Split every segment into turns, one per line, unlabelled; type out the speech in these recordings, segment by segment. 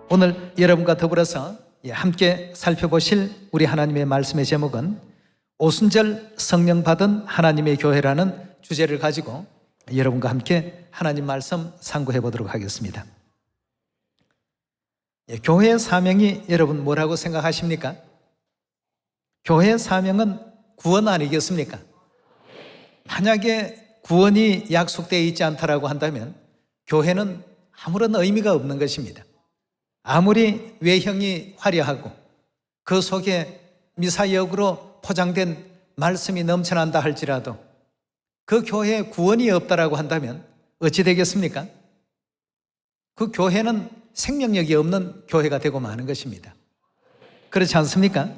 오늘 여러분과 더불어서 함께 살펴보실 우리 하나님의 말씀의 제목은 오순절 성령 받은 하나님의 교회라는 주제를 가지고 여러분과 함께 하나님 말씀 상고해 보도록 하겠습니다. 교회의 사명이 여러분 뭐라고 생각하십니까? 교회의 사명은 구원 아니겠습니까? 만약에 구원이 약속되어 있지 않다라고 한다면 교회는 아무런 의미가 없는 것입니다. 아무리 외형이 화려하고 그 속에 미사역으로 포장된 말씀이 넘쳐난다 할지라도 그 교회에 구원이 없다라고 한다면 어찌 되겠습니까? 그 교회는 생명력이 없는 교회가 되고 마는 것입니다. 그렇지 않습니까?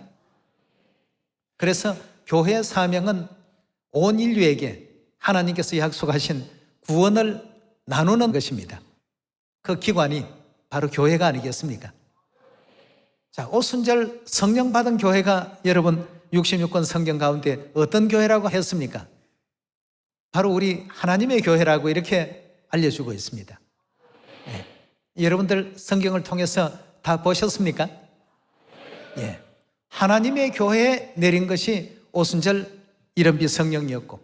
그래서 교회의 사명은 온 인류에게 하나님께서 약속하신 구원을 나누는 것입니다. 그 기관이 바로 교회가 아니겠습니까? 자, 오순절 성령 받은 교회가 여러분 66권 성경 가운데 어떤 교회라고 했습니까? 바로 우리 하나님의 교회라고 이렇게 알려주고 있습니다. 네. 여러분들 성경을 통해서 다 보셨습니까? 예. 하나님의 교회에 내린 것이 오순절 이른비 성령이었고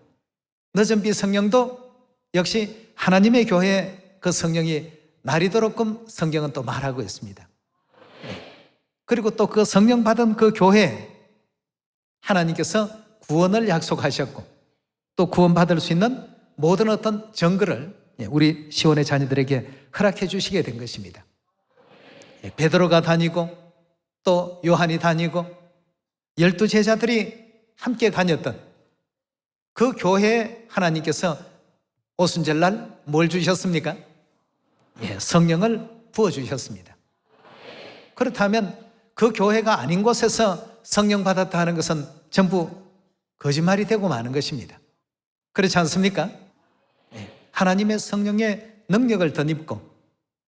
늦은비 성령도 역시 하나님의 교회에 그 성령이 나리도록끔 성경은 또 말하고 있습니다. 그리고 또 그 성령 받은 그 교회에 하나님께서 구원을 약속하셨고 또 구원받을 수 있는 모든 어떤 정글을 우리 시온의 자녀들에게 허락해 주시게 된 것입니다. 베드로가 다니고 또 요한이 다니고 12 제자들이 함께 다녔던 그 교회에 하나님께서 오순절날 뭘 주셨습니까? 성령을 부어주셨습니다. 그렇다면 그 교회가 아닌 곳에서 성령 받았다 하는 것은 전부 거짓말이 되고 마는 것입니다. 그렇지 않습니까? 하나님의 성령의 능력을 덧입고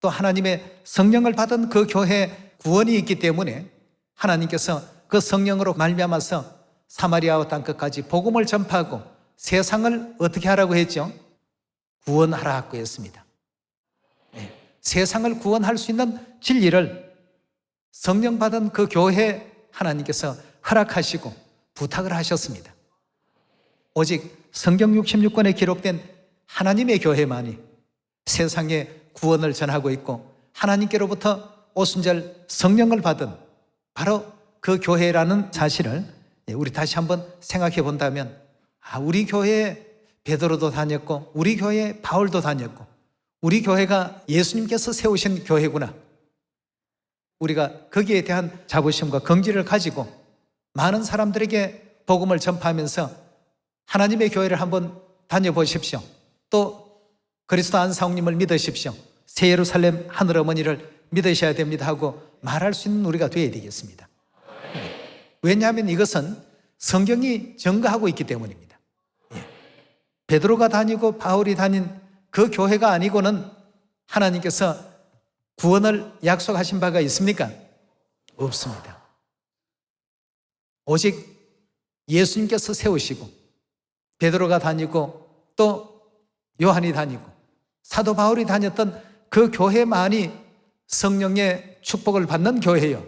또 하나님의 성령을 받은 그 교회에 구원이 있기 때문에 하나님께서 그 성령으로 말미암아서 사마리아와 땅끝까지 복음을 전파하고 세상을 어떻게 하라고 했죠? 구원하라고 했습니다. 세상을 구원할 수 있는 진리를 성령 받은 그 교회에 하나님께서 허락하시고 부탁을 하셨습니다. 오직 성경 66권에 기록된 하나님의 교회만이 세상에 구원을 전하고 있고 하나님께로부터 오순절 성령을 받은 바로 그 교회라는 사실을 우리 다시 한번 생각해 본다면 우리 교회에 베드로도 다녔고 우리 교회에 바울도 다녔고 우리 교회가 예수님께서 세우신 교회구나. 우리가 거기에 대한 자부심과 긍지를 가지고 많은 사람들에게 복음을 전파하면서 하나님의 교회를 한번 다녀보십시오. 또 그리스도 안사홍님을 믿으십시오. 새 예루살렘 하늘어머니를 믿으셔야 됩니다 하고 말할 수 있는 우리가 되어야 되겠습니다. 왜냐하면 이것은 성경이 증거하고 있기 때문입니다. 베드로가 다니고 바울이 다닌 그 교회가 아니고는 하나님께서 구원을 약속하신 바가 있습니까? 없습니다. 오직 예수님께서 세우시고 베드로가 다니고 또 요한이 다니고 사도 바울이 다녔던 그 교회만이 성령의 축복을 받는 교회요,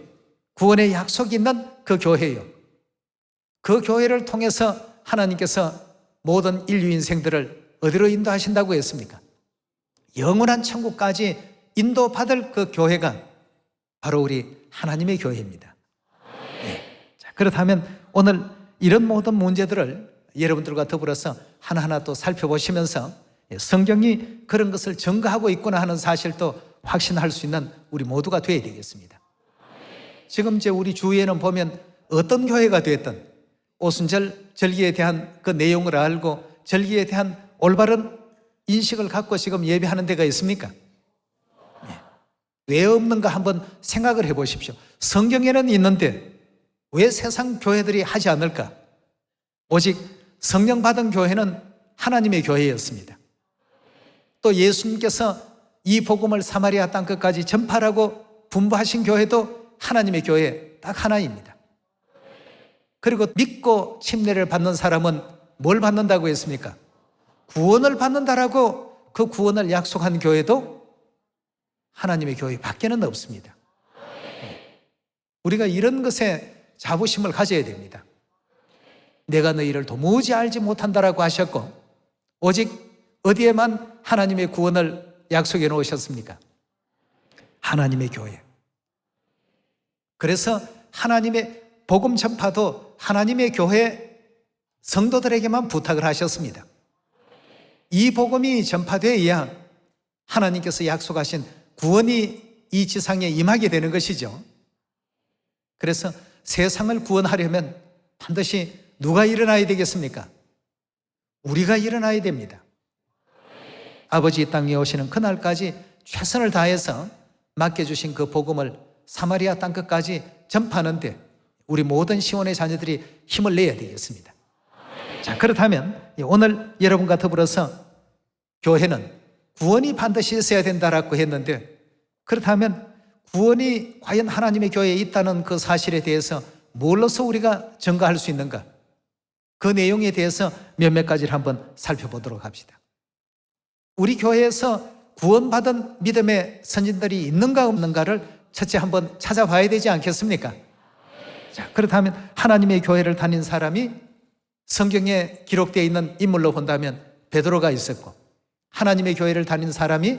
구원의 약속이 있는 그 교회요. 그 교회를 통해서 하나님께서 모든 인류 인생들을 어디로 인도하신다고 했습니까? 영원한 천국까지 인도받을 그 교회가 바로 우리 하나님의 교회입니다. 자, 그렇다면 오늘 이런 모든 문제들을 여러분들과 더불어서 하나하나 또 살펴보시면서 성경이 그런 것을 증거하고 있구나 하는 사실도 확신할 수 있는 우리 모두가 되어야 되겠습니다. 지금 이제 우리 주위에는 보면 어떤 교회가 됐든 오순절 절기에 대한 그 내용을 알고 절기에 대한 올바른 인식을 갖고 지금 예배하는 데가 있습니까? 왜 없는가 한번 생각을 해보십시오. 성경에는 있는데 왜 세상 교회들이 하지 않을까? 오직 성령 받은 교회는 하나님의 교회였습니다. 또 예수님께서 이 복음을 사마리아 땅끝까지 전파하라고 분부하신 교회도 하나님의 교회 딱 하나입니다. 그리고 믿고 침례를 받는 사람은 뭘 받는다고 했습니까? 구원을 받는다라고 그 구원을 약속한 교회도 하나님의 교회 밖에는 없습니다. 우리가 이런 것에 자부심을 가져야 됩니다. 내가 너희를 도무지 알지 못한다라고 하셨고, 오직 어디에만 하나님의 구원을 약속해 놓으셨습니까? 하나님의 교회. 그래서 하나님의 복음 전파도 하나님의 교회 성도들에게만 부탁을 하셨습니다. 이 복음이 전파되어야 하나님께서 약속하신 구원이 이 지상에 임하게 되는 것이죠. 그래서 세상을 구원하려면 반드시 누가 일어나야 되겠습니까? 우리가 일어나야 됩니다. 아버지 땅에 오시는 그날까지 최선을 다해서 맡겨주신 그 복음을 사마리아 땅끝까지 전파하는데 우리 모든 시온의 자녀들이 힘을 내야 되겠습니다. 자, 그렇다면 오늘 여러분과 더불어서 교회는 구원이 반드시 있어야 된다라고 했는데, 그렇다면 구원이 과연 하나님의 교회에 있다는 그 사실에 대해서 뭘로서 우리가 증거할 수 있는가? 그 내용에 대해서 몇몇 가지를 한번 살펴보도록 합시다. 우리 교회에서 구원받은 믿음의 선진들이 있는가 없는가를 첫째 한번 찾아봐야 되지 않겠습니까? 자, 그렇다면 하나님의 교회를 다닌 사람이 성경에 기록되어 있는 인물로 본다면 베드로가 있었고, 하나님의 교회를 다닌 사람이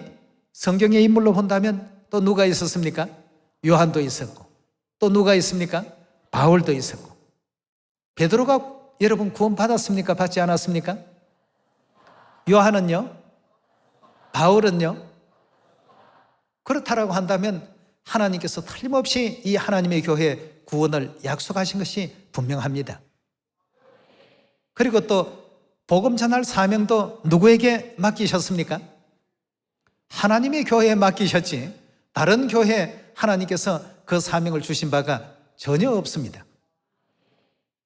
성경의 인물로 본다면 또 누가 있었습니까? 요한도 있었고, 또 누가 있습니까? 바울도 있었고. 베드로가 여러분 구원받았습니까? 받지 않았습니까? 요한은요? 바울은요? 그렇다라고 한다면 하나님께서 틀림없이 이 하나님의 교회에 구원을 약속하신 것이 분명합니다. 그리고 또 복음 전할 사명도 누구에게 맡기셨습니까? 하나님의 교회에 맡기셨지 다른 교회에 하나님께서 그 사명을 주신 바가 전혀 없습니다.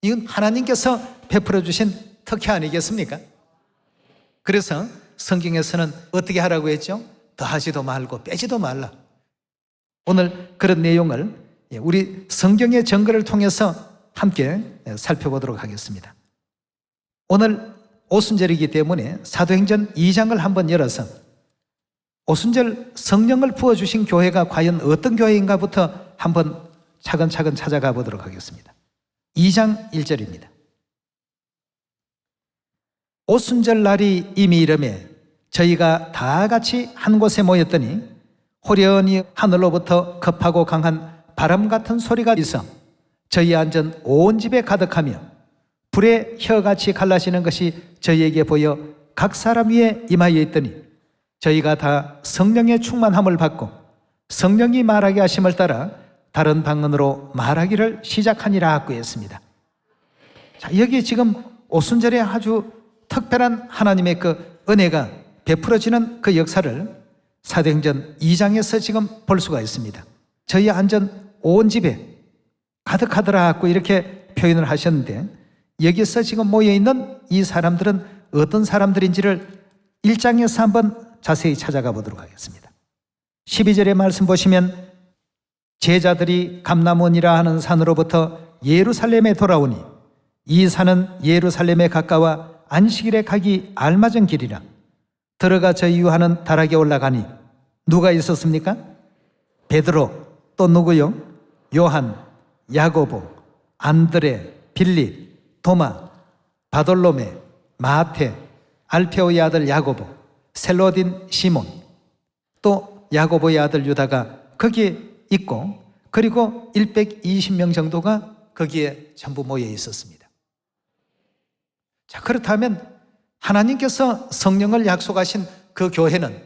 이건 하나님께서 베풀어 주신 특혜 아니겠습니까? 그래서 성경에서는 어떻게 하라고 했죠? 더하지도 말고 빼지도 말라. 오늘 그런 내용을 우리 성경의 증거를 통해서 함께 살펴보도록 하겠습니다. 오늘 오순절이기 때문에 사도행전 2장을 한번 열어서 오순절 성령을 부어주신 교회가 과연 어떤 교회인가부터 한번 차근차근 찾아가 보도록 하겠습니다. 2장 1절입니다. 오순절 날이 이미 이르매 저희가 다 같이 한 곳에 모였더니 호련히 하늘로부터 급하고 강한 바람 같은 소리가 있어 저희 앉은 온 집에 가득하며 불에 혀같이 갈라지는 것이 저희에게 보여 각 사람 위에 임하여 있더니 저희가 다 성령의 충만함을 받고 성령이 말하게 하심을 따라 다른 방언으로 말하기를 시작하니라 하고 했습니다. 자, 여기 지금 오순절에 아주 특별한 하나님의 그 은혜가 베풀어지는 그 역사를 사도행전 2장에서 지금 볼 수가 있습니다. 저희 앉은 온 집에 가득하더라 하고 이렇게 표현을 하셨는데, 여기서 지금 모여있는 이 사람들은 어떤 사람들인지를 1장에서 한번 자세히 찾아가 보도록 하겠습니다. 12절의 말씀 보시면 제자들이 감람원이라 하는 산으로부터 예루살렘에 돌아오니 이 산은 예루살렘에 가까워 안식일에 가기 알맞은 길이라. 들어가 저 이유하는 다락에 올라가니 누가 있었습니까? 베드로, 또 누구요? 요한, 야고보, 안드레, 빌립, 도마, 바돌로메, 마테, 알페오의 아들 야고보, 셀로딘 시몬, 또 야고보의 아들 유다가 거기에 있고, 그리고 120명 정도가 거기에 전부 모여 있었습니다. 자, 그렇다면 하나님께서 성령을 약속하신 그 교회는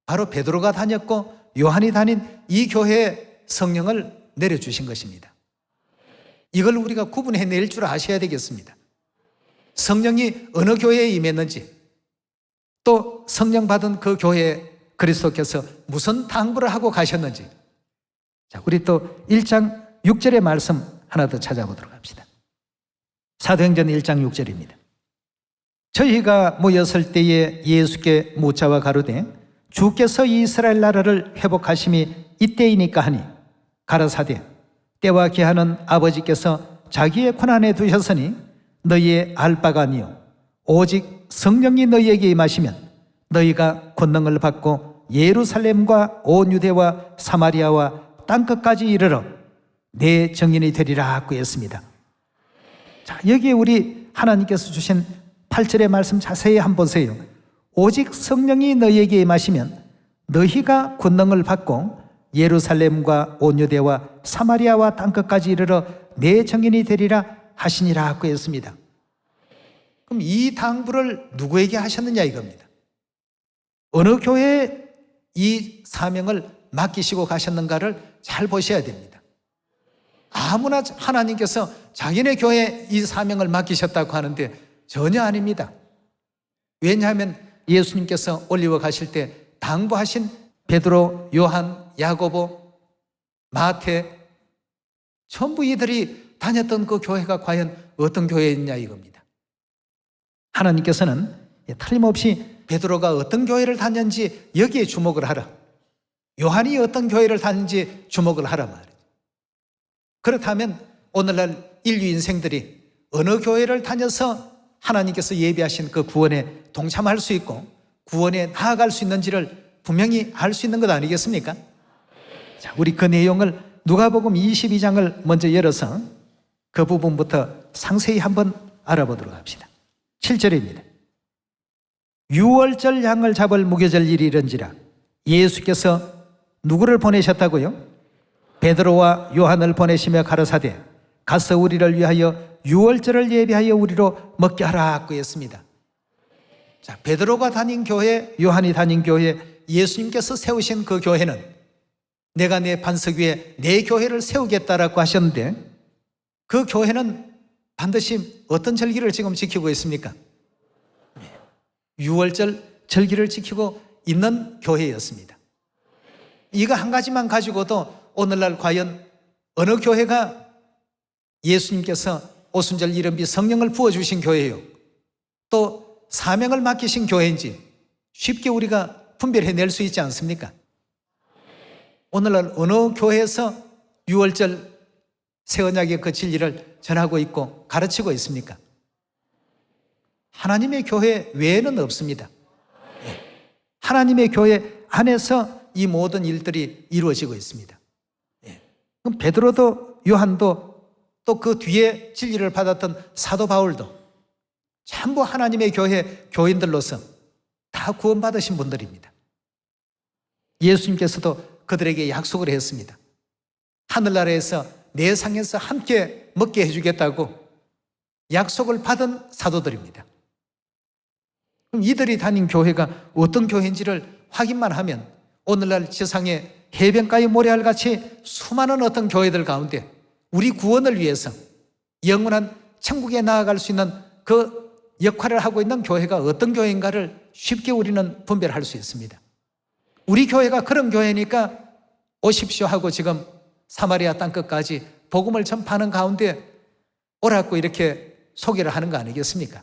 바로 베드로가 다녔고 요한이 다닌 이 교회에 성령을 내려주신 것입니다. 이걸 우리가 구분해낼 줄 아셔야 되겠습니다. 성령이 어느 교회에 임했는지, 또 성령 받은 그 교회에 그리스도께서 무슨 당부를 하고 가셨는지. 자, 우리 또 1장 6절의 말씀 하나 더 찾아보도록 합시다. 사도행전 1장 6절입니다. 저희가 모였을 때에 예수께 묻자와 가로되 주께서 이스라엘 나라를 회복하심이 이때이니까 하니 가라사대 때와 기한은 아버지께서 자기의 권한에 두셨으니 너희의 알 바가 아니요 오직 성령이 너희에게 임하시면 너희가 권능을 받고 예루살렘과 온 유대와 사마리아와 땅끝까지 이르러 내 정인이 되리라 하고 했습니다. 자, 여기에 우리 하나님께서 주신 8절의 말씀 자세히 한번 보세요. 오직 성령이 너희에게 임하시면 너희가 권능을 받고 예루살렘과 온 유대와 사마리아와 땅끝까지 이르러 내 정인이 되리라 하시니라 하고 했습니다. 그럼 이 당부를 누구에게 하셨느냐 이겁니다. 어느 교회에 이 사명을 맡기시고 가셨는가를 잘 보셔야 됩니다. 아무나 하나님께서 자기네 교회에 이 사명을 맡기셨다고 하는데 전혀 아닙니다. 왜냐하면 예수님께서 올리워 가실 때 당부하신 베드로, 요한, 야고보, 마태 전부 이들이 다녔던 그 교회가 과연 어떤 교회였냐 이겁니다. 하나님께서는 틀림없이 베드로가 어떤 교회를 다녔는지 여기에 주목을 하라, 요한이 어떤 교회를 다녔는지 주목을 하라 말이죠. 그렇다면 오늘날 인류 인생들이 어느 교회를 다녀서 하나님께서 예비하신 그 구원에 동참할 수 있고 구원에 나아갈 수 있는지를 분명히 알 수 있는 것 아니겠습니까? 자, 우리 그 내용을 누가복음 22장을 먼저 열어서 그 부분부터 상세히 한번 알아보도록 합시다. 7절입니다. 유월절 양을 잡을 무교절 일이 이른지라 예수께서 누구를 보내셨다고요? 베드로와 요한을 보내시며 가라사대 가서 우리를 위하여 유월절을 예비하여 우리로 먹게 하라 하고 했습니다. 자, 베드로가 다닌 교회, 요한이 다닌 교회, 예수님께서 세우신 그 교회는 내가 내 반석 위에 내 교회를 세우겠다라고 하셨는데 그 교회는 반드시 어떤 절기를 지금 지키고 있습니까? 유월절 절기를 지키고 있는 교회였습니다. 이거 한 가지만 가지고도 오늘날 과연 어느 교회가 예수님께서 오순절 이른비 성령을 부어주신 교회요, 또 사명을 맡기신 교회인지 쉽게 우리가 분별해낼 수 있지 않습니까? 오늘날 어느 교회에서 유월절 새 언약의 그 진리를 전하고 있고 가르치고 있습니까? 하나님의 교회 외에는 없습니다. 하나님의 교회 안에서 이 모든 일들이 이루어지고 있습니다. 그럼 베드로도 요한도 또 그 뒤에 진리를 받았던 사도 바울도 전부 하나님의 교회 교인들로서 다 구원받으신 분들입니다. 예수님께서도 그들에게 약속을 했습니다. 하늘나라에서 내 상에서 함께 먹게 해주겠다고 약속을 받은 사도들입니다. 그럼 이들이 다닌 교회가 어떤 교회인지를 확인만 하면 오늘날 세상에 해변가의 모래알같이 수많은 어떤 교회들 가운데 우리 구원을 위해서 영원한 천국에 나아갈 수 있는 그 역할을 하고 있는 교회가 어떤 교회인가를 쉽게 우리는 분별할 수 있습니다. 우리 교회가 그런 교회니까 오십시오 하고 지금 사마리아 땅끝까지 복음을 전파하는 가운데 오라고 이렇게 소개를 하는 거 아니겠습니까?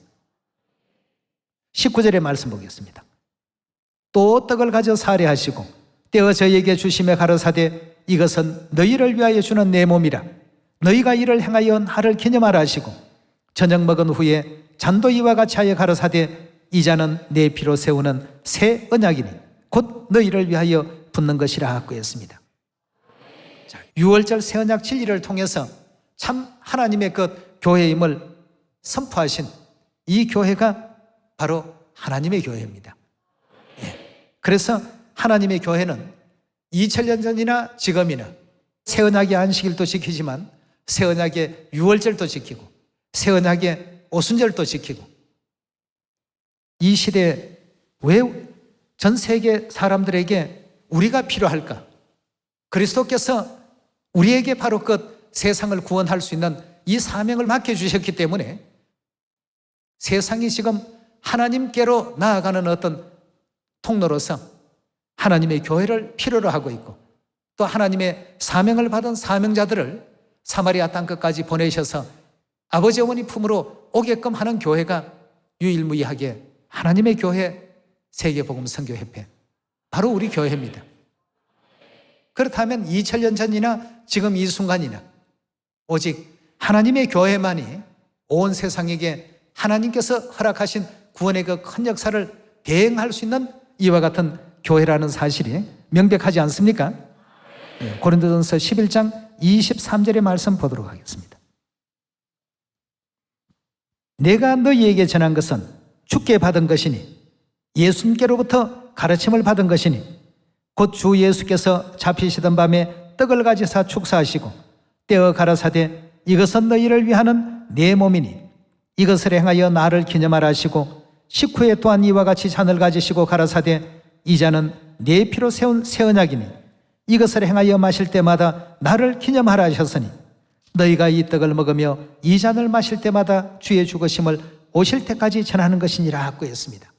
19절의 말씀 보겠습니다. 또 떡을 가져 살해하시고 떼어 저희에게 주시며 가로사대 이것은 너희를 위하여 주는 내 몸이라 너희가 이를 행하여 나를 기념하라 하시고 저녁 먹은 후에 잔도 이와 같이 하여 가로사대 이 잔은 내 피로 세우는 새 언약이니 곧 너희를 위하여 붓는 것이라 하고 했습니다. 자, 유월절 새 언약 진리를 통해서 참 하나님의 그 교회임을 선포하신 이 교회가 바로 하나님의 교회입니다. 그래서 하나님의 교회는 2000년 전이나 지금이나 새 언약의 안식일도 지키지만 새 언약의 유월절도 지키고 새 언약의 오순절도 지키고 이 시대에 왜 전 세계 사람들에게 우리가 필요할까? 그리스도께서 우리에게 바로 그 세상을 구원할 수 있는 이 사명을 맡겨주셨기 때문에 세상이 지금 하나님께로 나아가는 어떤 통로로서 하나님의 교회를 필요로 하고 있고 또 하나님의 사명을 받은 사명자들을 사마리아 땅끝까지 보내셔서 아버지 어머니 품으로 오게끔 하는 교회가 유일무이하게 하나님의 교회 세계복음선교협회 바로 우리 교회입니다. 그렇다면 2000년 전이나 지금 이 순간이나 오직 하나님의 교회만이 온 세상에게 하나님께서 허락하신 구원의 그 큰 역사를 대행할 수 있는 이와 같은 교회라는 사실이 명백하지 않습니까? 고린도전서 11장 23절의 말씀 보도록 하겠습니다. 내가 너희에게 전한 것은 주께 받은 것이니 예수님께로부터 가르침을 받은 것이니 곧 주 예수께서 잡히시던 밤에 떡을 가지사 축사하시고 떼어 가라사대 이것은 너희를 위하는 내 몸이니 이것을 행하여 나를 기념하라 하시고 식후에 또한 이와 같이 잔을 가지시고 가라사대 이 잔은 내 피로 세운 새 언약이니 이것을 행하여 마실 때마다 나를 기념하라 하셨으니 너희가 이 떡을 먹으며 이 잔을 마실 때마다 주의 죽으심을 오실 때까지 전하는 것이니라 하고 했습니다.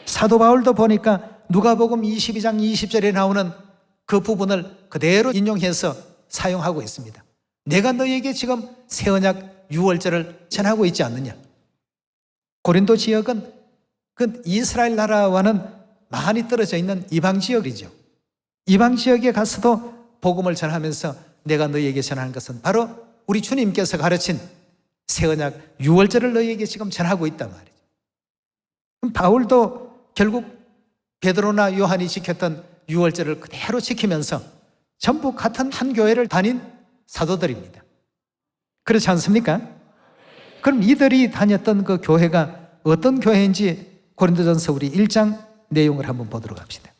사도 바울도 보니까 누가복음 22장 20절에 나오는 그 부분을 그대로 인용해서 사용하고 있습니다. 내가 너희에게 지금 새 언약 유월절을 전하고 있지 않느냐. 고린도 지역은 그 이스라엘 나라와는 많이 떨어져 있는 이방 지역이죠. 이방 지역에 가서도 복음을 전하면서 내가 너희에게 전하는 것은 바로 우리 주님께서 가르친 새 언약 유월절을 너희에게 지금 전하고 있단 말이죠. 그럼 바울도 결국 베드로나 요한이 지켰던 유월절을 그대로 지키면서 전부 같은 한 교회를 다닌 사도들입니다. 그렇지 않습니까? 그럼 이들이 다녔던 그 교회가 어떤 교회인지 고린도전서 우리 1장 내용을 한번 보도록 합시다.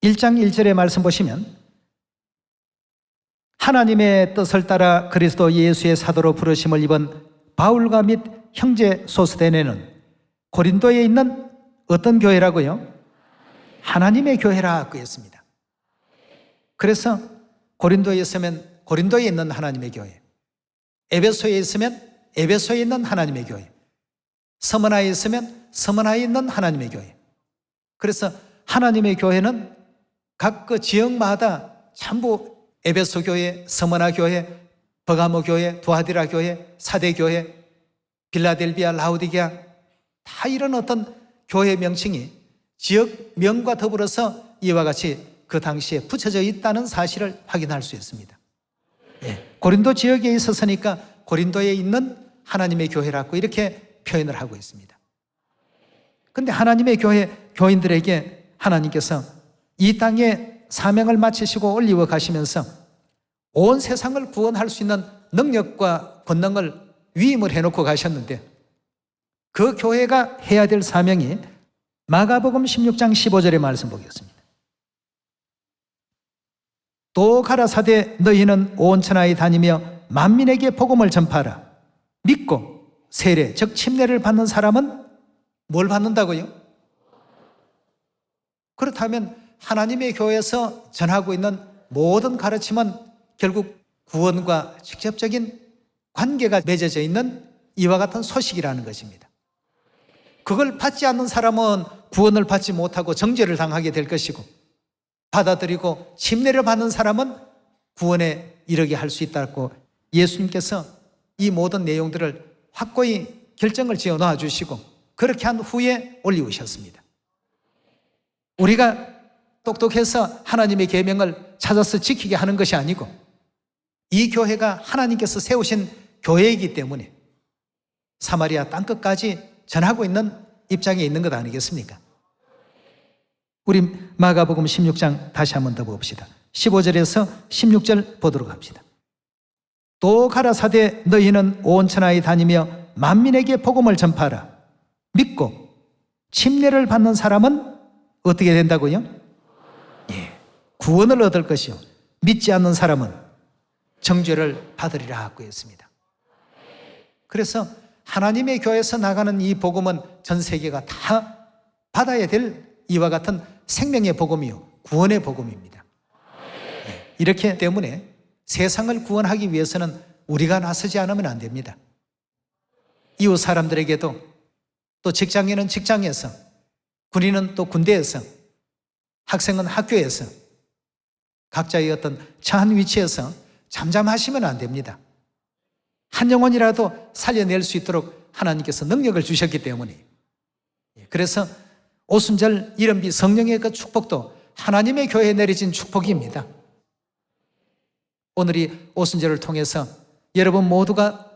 1장 1절의 말씀 보시면 하나님의 뜻을 따라 그리스도 예수의 사도로 부르심을 입은 바울과 및 형제 소스데네는 고린도에 있는 어떤 교회라고요? 하나님의 교회라고 했습니다. 그래서 고린도에 있으면 고린도에 있는 하나님의 교회, 에베소에 있으면 에베소에 있는 하나님의 교회, 서머나에 있으면 서머나에 있는 하나님의 교회. 그래서 하나님의 교회는 각 그 지역마다 전부 에베소 교회, 서머나 교회, 버가모 교회, 두아디라 교회, 사대 교회, 빌라델비아, 라우디게아 다 이런 어떤 교회 명칭이 지역명과 더불어서 이와 같이 그 당시에 붙여져 있다는 사실을 확인할 수 있습니다. 고린도 지역에 있었으니까 고린도에 있는 하나님의 교회라고 이렇게 표현을 하고 있습니다. 그런데 하나님의 교회 교인들에게 하나님께서 이 땅에 사명을 마치시고 올리워 가시면서 온 세상을 구원할 수 있는 능력과 권능을 위임을 해놓고 가셨는데 그 교회가 해야 될 사명이 마가복음 16장 15절의 말씀 보겠습니다. 또 가라사대 너희는 온 천하에 다니며 만민에게 복음을 전파하라. 믿고 세례 즉 침례를 받는 사람은 뭘 받는다고요? 그렇다면 하나님의 교회에서 전하고 있는 모든 가르침은 결국 구원과 직접적인 관계가 맺어져 있는 이와 같은 소식이라는 것입니다. 그걸 받지 않는 사람은 구원을 받지 못하고 정죄를 당하게 될 것이고 받아들이고 침례를 받는 사람은 구원에 이르게 할 수 있다고 예수님께서 이 모든 내용들을 확고히 결정을 지어 놓아 주시고 그렇게 한 후에 올리우셨습니다. 우리가 똑똑해서 하나님의 계명을 찾아서 지키게 하는 것이 아니고 이 교회가 하나님께서 세우신 교회이기 때문에 사마리아 땅끝까지 전하고 있는 입장에 있는 것 아니겠습니까? 우리 마가복음 16장 다시 한번 더 봅시다. 15절에서 16절 보도록 합시다. 또 가라사대 너희는 온 천하에 다니며 만민에게 복음을 전파하라. 믿고 침례를 받는 사람은 어떻게 된다고요? 구원을 얻을 것이요 믿지 않는 사람은 정죄를 받으리라 하고 했습니다. 그래서 하나님의 교회에서 나가는 이 복음은 전 세계가 다 받아야 될 이와 같은 생명의 복음이요 구원의 복음입니다. 이렇기 때문에 세상을 구원하기 위해서는 우리가 나서지 않으면 안 됩니다. 이웃 사람들에게도 또 직장인은 직장에서 군인은 또 군대에서 학생은 학교에서 각자의 어떤 처한 위치에서 잠잠하시면 안 됩니다. 한 영혼이라도 살려낼 수 있도록 하나님께서 능력을 주셨기 때문에 그래서 오순절 이른비 성령의 그 축복도 하나님의 교회에 내려진 축복입니다. 오늘 이 오순절을 통해서 여러분 모두가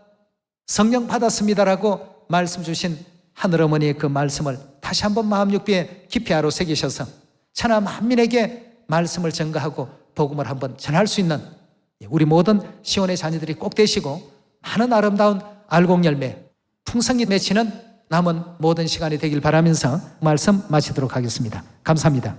성령 받았습니다라고 말씀 주신 하늘어머니의 그 말씀을 다시 한번 마음 육비에 깊이 아로 새기셔서 천하 만민에게 말씀을 전가하고 복음을 한번 전할 수 있는 우리 모든 시온의 자녀들이 꼭 되시고 많은 아름다운 알곡 열매, 풍성히 맺히는 남은 모든 시간이 되길 바라면서 말씀 마치도록 하겠습니다. 감사합니다.